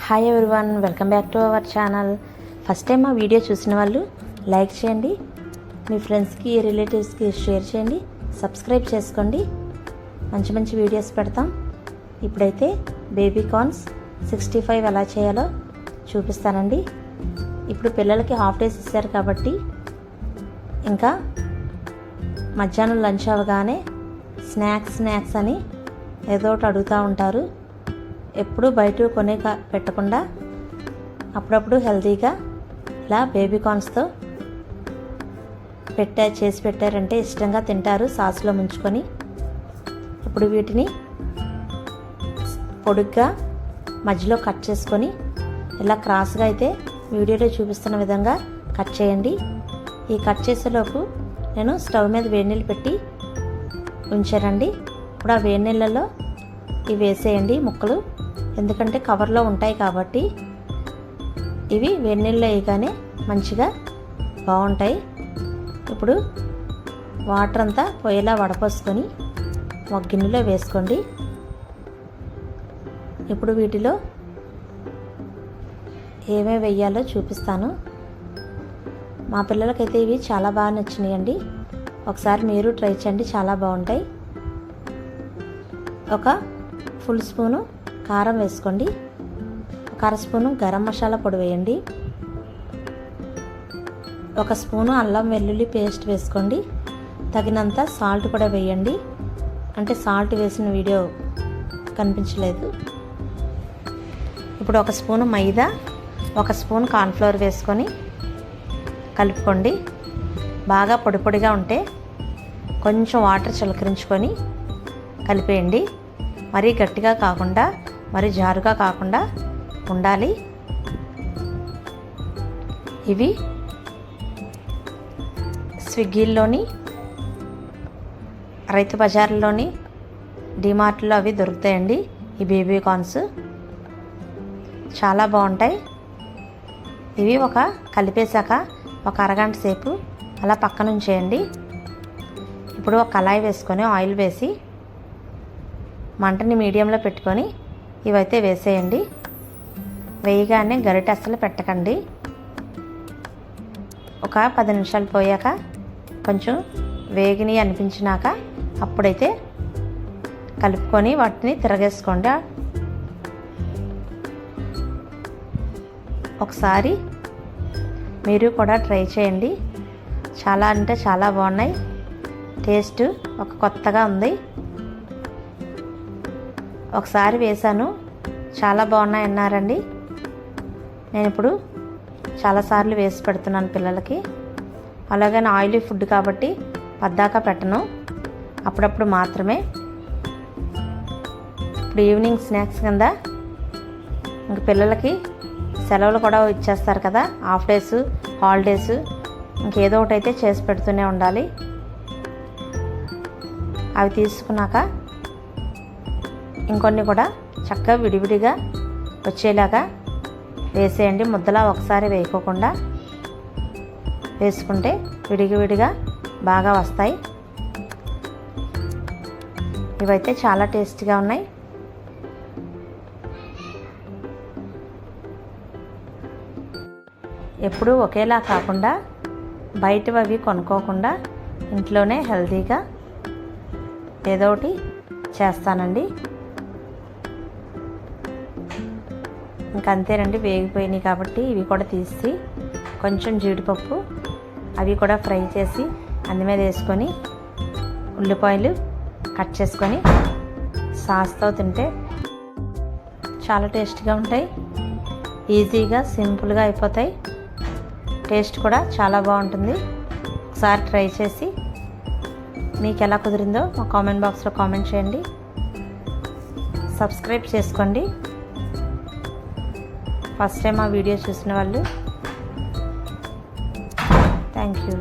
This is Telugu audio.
Hi everyone, welcome back to our channel. First time మా వీడియో చూసిన వాళ్ళు లైక్ చేయండి, మీ ఫ్రెండ్స్కి రిలేటివ్స్కి షేర్ చేయండి, సబ్స్క్రైబ్ చేసుకోండి. మంచి మంచి వీడియోస్ పెడతాం. ఇప్పుడైతే బేబీ కార్న్స్ 65 ఎలా చేయాలో చూపిస్తానండి. ఇప్పుడు పిల్లలకి హాఫ్ డేస్ ఇచ్చారు కాబట్టి ఇంకా మధ్యాహ్నం లంచ్ అవగానే స్నాక్స్ అని ఏదో ఒకటి అడుగుతూ ఉంటారు. ఎప్పుడు బయట కొనే పెట్టకుండా అప్పుడప్పుడు హెల్తీగా ఇలా బేబీ కార్న్స్తో చేసి పెట్టారంటే ఇష్టంగా తింటారు, సాస్లో ముంచుకొని. ఇప్పుడు వీటిని పొడుగ్గా మధ్యలో కట్ చేసుకొని ఇలా క్రాస్గా అయితే వీడియోలో చూపిస్తున్న విధంగా కట్ చేయండి. ఈ కట్ చేసేలోపు నేను స్టవ్ మీద వేడి నీళ్ళు పెట్టి ఉంచానండి. ఇప్పుడు ఆ వేడి నీళ్ళలో ఇవి వేసేయండి ముక్కలు, ఎందుకంటే కవర్లో ఉంటాయి కాబట్టి ఇవి వేడి నీళ్ళలో వేయగానే మంచిగా బాగుంటాయి. ఇప్పుడు వాటర్ అంతా పొయ్యేలా వడపోసుకొని ఒక గిన్నెలో వేసుకోండి. ఇప్పుడు వీటిలో ఏమేమి వేయాలో చూపిస్తాను. మా పిల్లలకైతే ఇవి చాలా బాగా నచ్చినాయండి. ఒకసారి మీరు ట్రై చేయండి, చాలా బాగుంటాయి. ఒక ఫుల్ స్పూను కారం వేసుకోండి, ఒక అర స్పూను గరం మసాలా పొడి వేయండి, ఒక స్పూను అల్లం వెల్లుల్లి పేస్ట్ వేసుకోండి, తగినంత సాల్ట్ కూడా వేయండి. అంటే సాల్ట్ వేసిన వీడియో కనిపించలేదు. ఇప్పుడు ఒక స్పూను మైదా, ఒక స్పూన్ కార్న్ఫ్లవర్ వేసుకొని కలుపుకోండి. బాగా పొడి పొడిగా ఉంటే కొంచెం వాటర్ చిలకరించుకొని కలిపేయండి. మరీ గట్టిగా కాకుండా మరీ జారుగా కాకుండా ఉండాలి. ఇవి స్విగ్గీలోని, రైతు బజార్లోని, డిమార్ట్లో అవి దొరుకుతాయండి. ఈ బేబీ కార్న్స్ చాలా బాగుంటాయి. ఇవి కలిపేశాక ఒక అరగంట సేపు అలా పక్కన ఉంచేయండి. ఇప్పుడు ఒక కళాయి వేసుకొని ఆయిల్ వేసి మంటని మీడియంలో పెట్టుకొని ఇవైతే వేసేయండి. వేయగానే గరిటె అస్సలు పెట్టకండి. ఒక 10 నిమిషాలు పోయాక కొంచెం వేగిని అనిపించినాక అప్పుడైతే కలుపుకొని వాటిని తిరగేసుకోండి. ఒకసారి మీరు కూడా ట్రై చేయండి. చాలా అంటే చాలా బాగున్నాయి. టేస్ట్ కొత్తగా ఉంది. ఒకసారి వేసాను, చాలా బాగున్నాయి అన్నారండి. నేను ఇప్పుడు చాలాసార్లు వేసి పెడుతున్నాను పిల్లలకి. అలాగని ఆయిలీ ఫుడ్ కాబట్టి పద్దాకా పెట్టను, అప్పుడప్పుడు మాత్రమే. ఇప్పుడు ఈవినింగ్ స్నాక్స్ కింద ఇంక పిల్లలకి సెలవులు కూడా ఇచ్చేస్తారు కదా, హాఫ్ డేస్, హాలిడేస్, ఇంకేదో ఒకటి అయితే చేసి పెడుతూనే ఉండాలి. అవి తీసుకున్నాక ఇంకొన్ని కూడా చక్కగా విడివిడిగా వచ్చేలాగా వేసేయండి. ముద్దలా ఒకసారి వేయకోకుండా వేసుకుంటే విడివిడిగా బాగా వస్తాయి. ఇవైతే చాలా టేస్టీగా ఉన్నాయి. ఎప్పుడూ ఒకేలా కాకుండా బయటవి కొనుక్కోకుండా ఇంట్లోనే హెల్తీగా ఏదో ఒకటి చేస్తానండి. ఇంకంతేనండి, వేగిపోయినాయి కాబట్టి ఇవి కూడా తీసి కొంచెం జీడిపప్పు అవి కూడా ఫ్రై చేసి అందు మీద వేసుకొని ఉల్లిపాయలు కట్ చేసుకొని సాస్తో తింటే చాలా టేస్ట్గా ఉంటాయి. ఈజీగా సింపుల్గా అయిపోతాయి. టేస్ట్ కూడా చాలా బాగుంటుంది. ఒకసారి ట్రై చేసి మీకు ఎలా కుదిరిందో మా కామెంట్ బాక్స్లో కామెంట్ చేయండి. సబ్స్క్రైబ్ చేసుకోండి. ఫస్ట్ టైం ఆ వీడియో చూసిన వాళ్ళు థ్యాంక్ యూ.